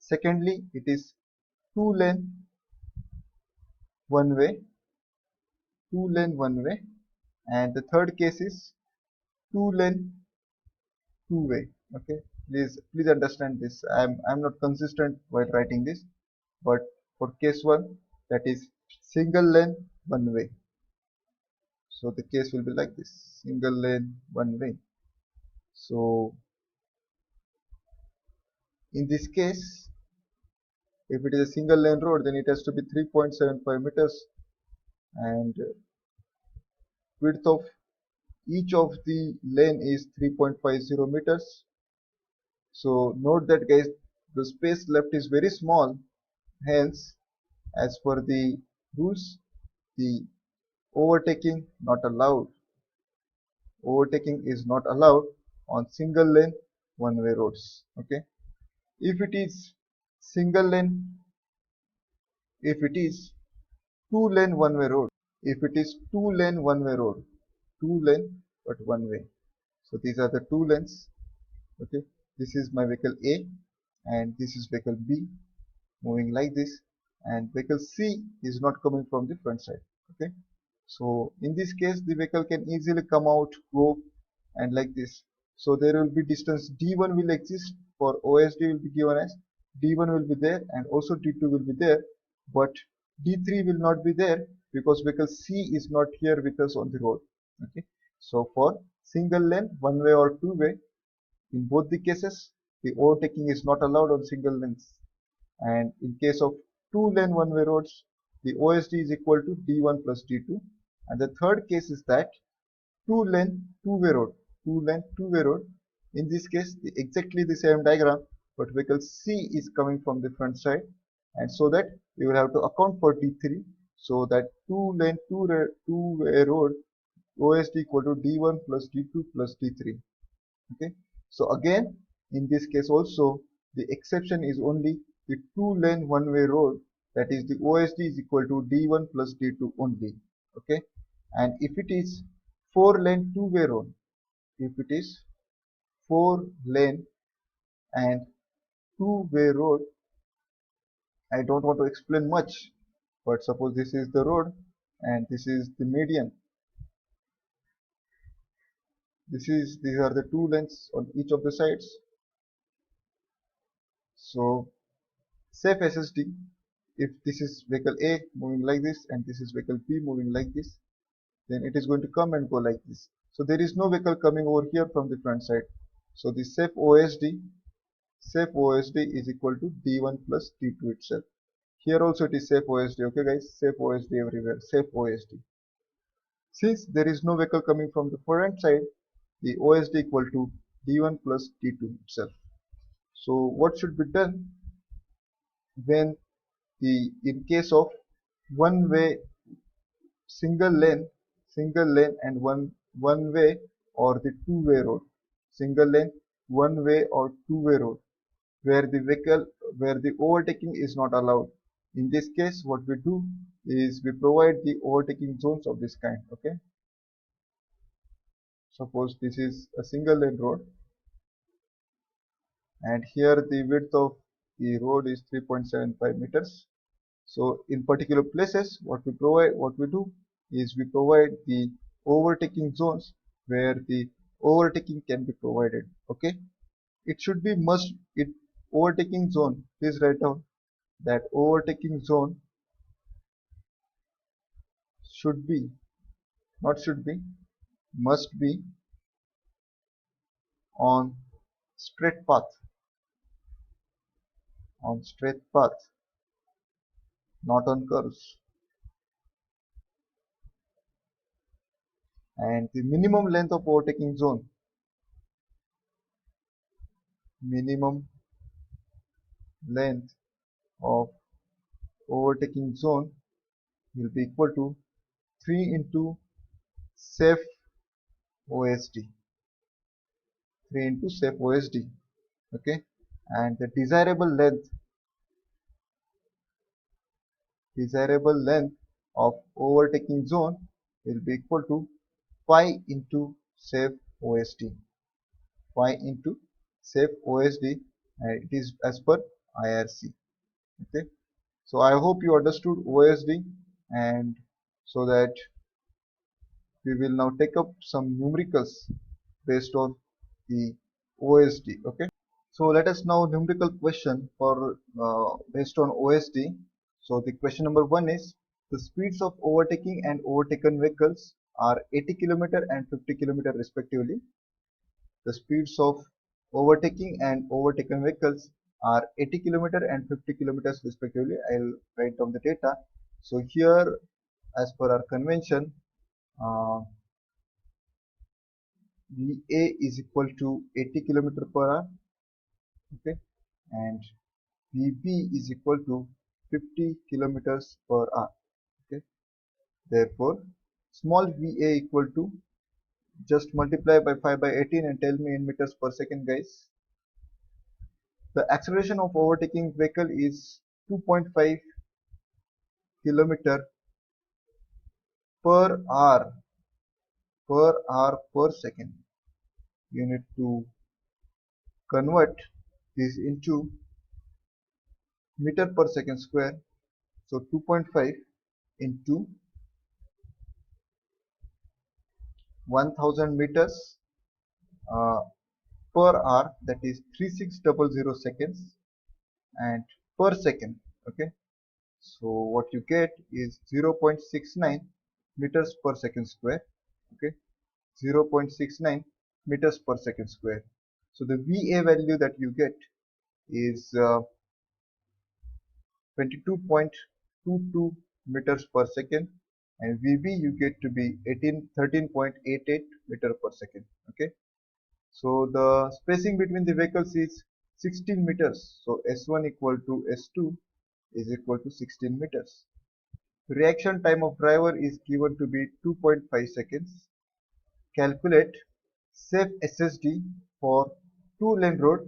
Secondly, it is two lane, one way, two lane, one way. And the third case is two lane, two way. Okay, please understand this. I'm not consistent while writing this, but for case one, that is single lane, one way. So the case will be like this: single lane, one way. So in this case, if it is a single lane road, then it has to be 3.75 meters, and width of each of the lane is 3.50 meters. So note that, guys, the space left is very small. Hence, as per the rules, the overtaking not allowed. Overtaking is not allowed on single lane, one way roads. Okay, if it is single lane, if it is two lane, one way road, if it is two lane, one way road, two lane but one way. So these are the two lanes. Okay, this is my vehicle A and this is vehicle B, moving like this, and vehicle C is not coming from the front side. Okay, so in this case the vehicle can easily come out, go, and like this. So there will be distance D1 will exist, for OSD will be given as D1 will be there and also D2 will be there, but D3 will not be there because vehicle C is not here with us on the road. Okay, so for single lane, one way or two way, in both the cases the overtaking is not allowed on single lanes. And in case of two lane, one way roads, the OSD is equal to D1 plus D2. And the third case is that two lane, two way road, two lane, two way road. In this case, exactly the same diagram, but vehicle C is coming from the front side, and so that we will have to account for D3. So that two lane, two way road, OSD equal to D1 plus D2 plus D3. Okay, so again in this case also the exception is only the two lane, one way road, that is the OSD is equal to D1 plus D2 only. Okay, and if it is four lane, two way road, if it is four lane and two way road, I don't want to explain much, but suppose this is the road and this is the median. These are the two lanes on each of the sides. So SAFE SSD, if this is vehicle A moving like this and this is vehicle B moving like this, then it is going to come and go like this. So there is no vehicle coming over here from the front side. So the safe OSD is equal to D1 plus D2 itself. Here also it is safe OSD. Okay guys, safe OSD everywhere, safe OSD. Since there is no vehicle coming from the front side, the OSD equal to D1 plus D2 itself. So what should be done when in case of one way, single lane and one way or the two-way road, single lane, one way or two-way road, where the overtaking is not allowed. In this case, what we do is we provide the overtaking zones of this kind. Okay, suppose this is a single lane road, and here the width of the road is 3.75 meters. So in particular places, what we do is we provide the overtaking zones where the overtaking can be provided. Okay, it should be overtaking zone. Please write down that overtaking zone should be, not should be, must be on straight path, on straight path, not on curves. And the minimum length of overtaking zone, minimum length of overtaking zone will be equal to 3 into safe OSD, 3 into safe OSD. Okay, and the desirable length of overtaking zone will be equal to pi into safe OSD, pi into safe OSD, and it is as per IRC. Okay, so I hope you understood OSD, and so that we will now take up some numericals based on the OSD. Okay, so let us now numerical question for based on OSD. So the question number 1 is, the speeds of overtaking and overtaken vehicles are 80 km and 50 km respectively. The speeds of overtaking and overtaken vehicles are 80 km and 50 kilometers respectively. I'll write down the data. So here, as per our convention, uh, VA is equal to 80 km per hour. Okay, and VB is equal to 50 kilometers per hour. Okay, therefore, small VA equal to, just multiply by 5 by 18 and tell me in meters per second, guys. The acceleration of overtaking vehicle is 2.5 kilometer per hour per second. You need to convert this into meter per second square. So 2.5 into 1000 meters uh, per hour, that is 3600 seconds, and per second. Okay, so what you get is 0.69 meters per second square. Okay, 0.69 meters per second square. So the VA value that you get is 22.22 meters per second, and VB you get to be 13.88 meter per second. Okay, so the spacing between the vehicles is 16 meters. So S1 equal to S2 is equal to 16 meters. Reaction time of driver is given to be 2.5 seconds. Calculate safe SSD for two-lane road,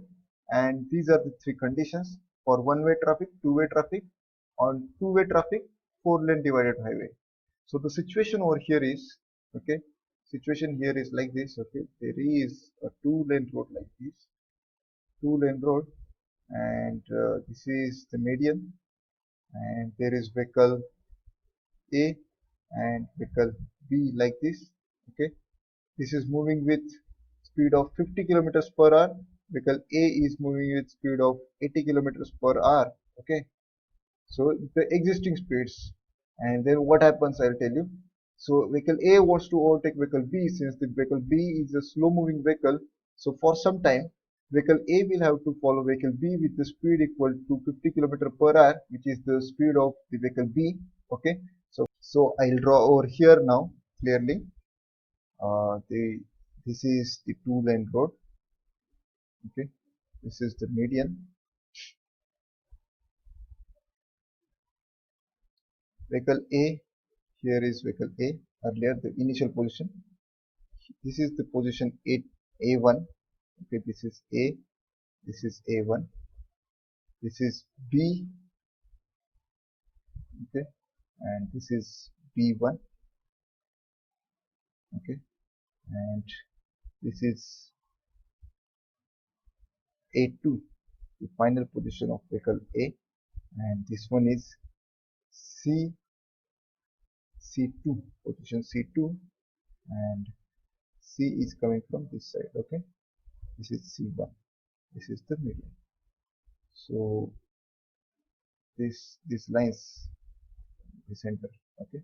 and these are the three conditions for one-way traffic, two-way traffic. On two-way traffic, four-lane divided highway. So the situation over here is, okay, situation here is like this. Okay, there is a two-lane road like this, two-lane road, and this is the median, and there is vehicle A and vehicle B like this. Okay, this is moving with speed of 50 kilometers per hour. Vehicle A is moving with speed of 80 kilometers per hour. Okay, So the existing speeds, and then what happens I'll tell you. So vehicle A wants to overtake vehicle B. Since the vehicle B is a slow moving vehicle, so for some time vehicle A will have to follow vehicle B with the speed equal to 50 km per hour, which is the speed of the vehicle B. Okay, so I'll draw over here now clearly. The This is the two lane road. Okay, this is the median. Vehicle A, here is vehicle A, earlier the initial position. This is the position A1. Okay, this is A, this is A1, this is B, okay, and this is B1, okay, and this is A2, the final position of vehicle A, and this one is C, C2, position C2, and C is coming from this side, okay, this is C1, this is the median. So this lines the center, okay.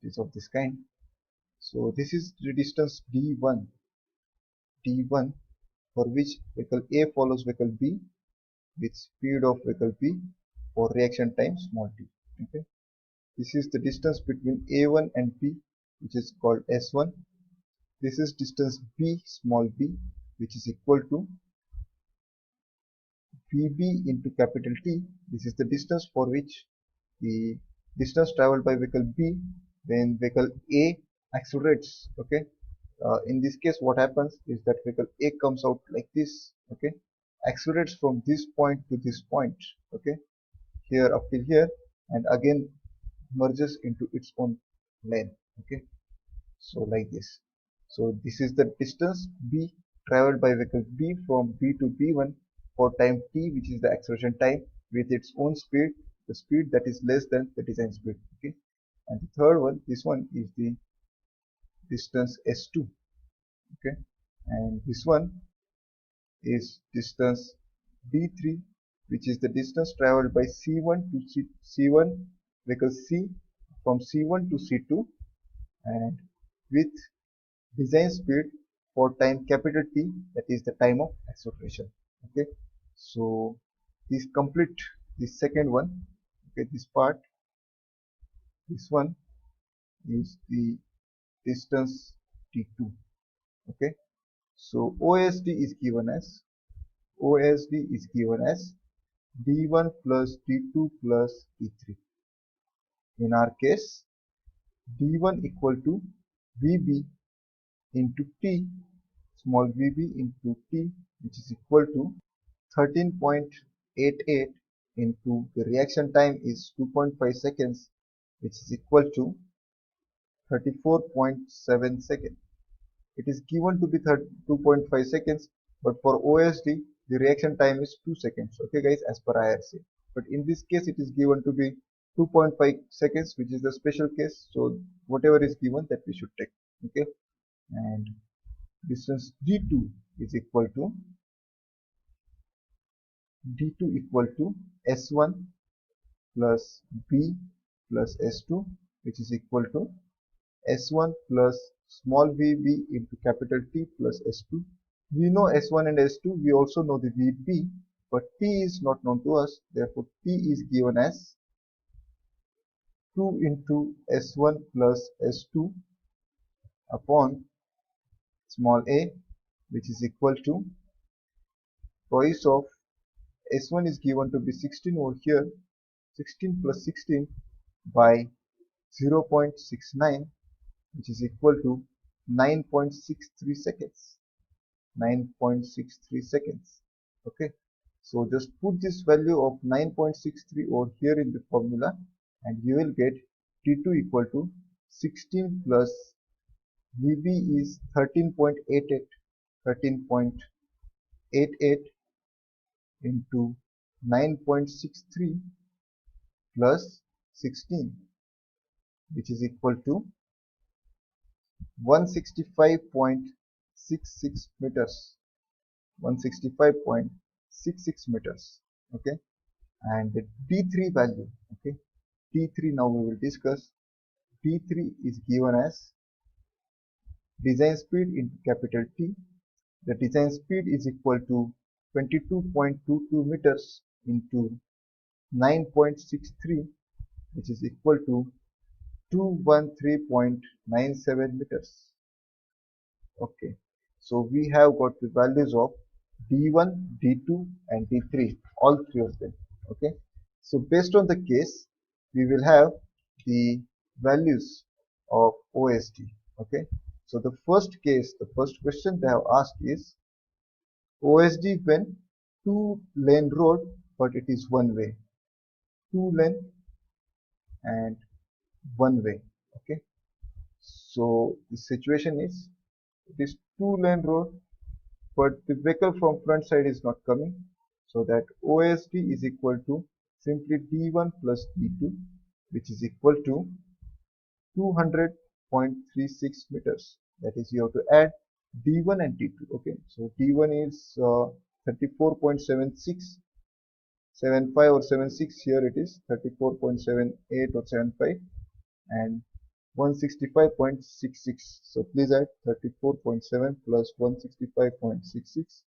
It is of this kind. So this is the distance d1 for which vehicle A follows vehicle B with speed of vehicle B for reaction time small t, okay. This is the distance between A1 and B, which is called S1. This is distance B small b, which is equal to VB into capital T. This is the distance for which the distance traveled by vehicle B when vehicle A accelerates, okay. In this case what happens is that vehicle A comes out like this, okay, accelerates from this point to this point, okay, here up till here, and again merges into its own lane, okay. So like this. So this is the distance B traveled by vehicle B from B to B1 for time t, which is the acceleration time, with its own speed, the speed that is less than the design speed, okay. And the third one, this one is the distance S2, okay, and this one is distance d3, which is the distance traveled by C1 to C1 vehicle C from C1 to C2, and with design speed for time capital T, that is the time of acceleration, okay. So this complete this second one, okay, this part, this one is the distance t2, okay. So OSD is given as d1 plus d2 plus d3. In our case, d1 equal to vb into t, small vb into t, which is equal to 13.88 into the reaction time is 2.5 seconds, which is equal to 34.7 seconds. It is given to be 2.5 seconds, but for OSD the reaction time is 2 seconds, okay guys, as per IRC. But in this case it is given to be 2.5 seconds, which is the special case. So whatever is given, that we should take, okay. And distance d2 is equal to s1 plus b plus s2, which is equal to s1 plus small vb into capital T plus s2. We know s1 and s2, we also know the vb, but t is not known to us, therefore t is given as 2 into s1 plus s2 upon small a, which is equal to twice of s1 is given to be 16 over here, 16 plus 16 by 0.69, which is equal to 9.63 seconds. 9.63 seconds, okay. So just put this value of 9.63 over here in the formula, and you will get T2 equal to 16 plus VB is 13.88, 13.88 into 9.63 plus 16, which is equal to 165.66 meters. 165.66 meters. Okay, and the D3 value, okay, D3 now we will discuss. D3 is given as design speed in capital T. The design speed is equal to 22.22 meters into 9.63, which is equal to 213.97 meters. Okay, so we have got the values of D1, D2 and D3, all three of them. Okay, so based on the case, we will have the values of OSD. Okay, so the first case, the first question they have asked is OSD when two-lane road but it is one way, two lane and one way. Okay, so the situation is it is two-lane road but the vehicle from front side is not coming, so that OSD is equal to simply D1 plus D2, which is equal to 200.36 meters. That is, you have to add D1 and D2. Okay, so D1 is 34.7675 or 76. Here it is 34.78 or 75 and 165.66. So please add 34.7 plus 165.66.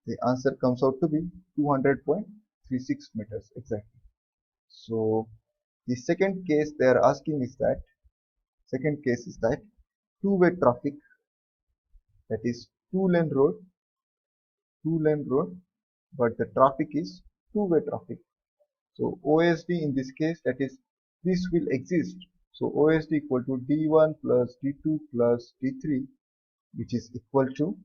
The answer comes out to be 200.36 meters exactly. So the second case they are asking is that two-way traffic, that is two-lane road, but the traffic is two-way traffic. So OSD in this case, that is, this will exist. So OSD equal to D1 plus D2 plus D3, which is equal to,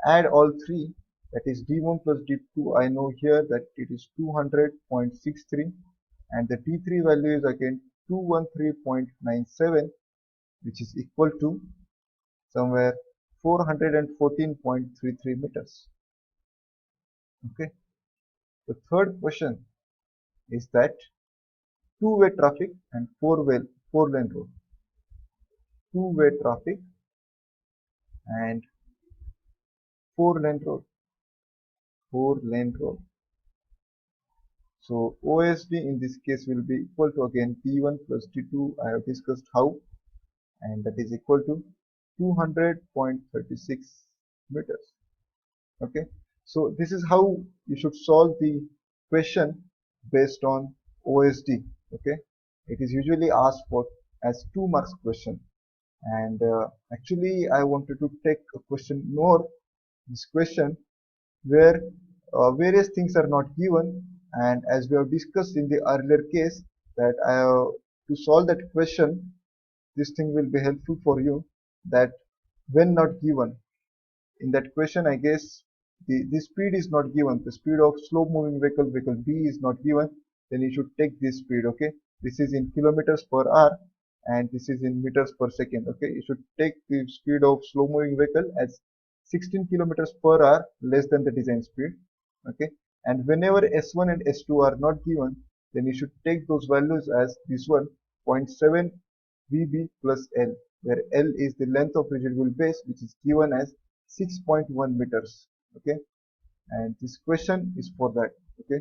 add all three, that is D1 plus D2, I know here that it is 200.63 and the D3 value is again 213.97, which is equal to somewhere 414.33 meters. Okay. The third question is that two-way traffic and four-lane road. Two-way traffic and four-lane road. Four-lane road. So OSD in this case will be equal to again D1 plus D2. I have discussed how, and that is equal to 200.36 meters. Okay, so this is how you should solve the question based on OSD. Okay, it is usually asked for as 2 marks question, and actually I wanted to take a question more, this question where various things are not given, and as we have discussed in the earlier case that to solve that question, this thing will be helpful for you, that when not given in that question, I guess the speed is not given, the speed of slow moving vehicle B is not given, then you should take this speed. Okay, this is in kilometers per hour and this is in meters per second. Okay, you should take the speed of slow moving vehicle as 16 kilometers per hour less than the design speed. Okay, and whenever S1 and S2 are not given, then you should take those values as this one, 0.7 VB plus L, where L is the length of rigid wheelbase, which is given as 6.1 meters. Okay, and this question is for that. Okay,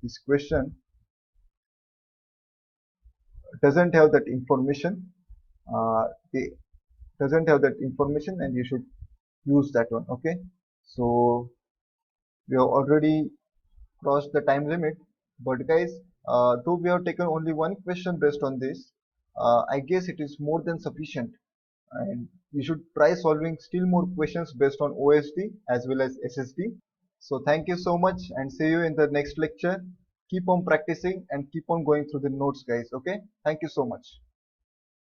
this question doesn't have that information. They doesn't have that information, and you should use that one. Okay, so we have already crossed the time limit, but guys, though we have taken only one question based on this, I guess it is more than sufficient, and we should try solving still more questions based on OSD as well as SSD. So thank you so much and see you in the next lecture. Keep on practicing and keep on going through the notes, guys. Okay, thank you so much.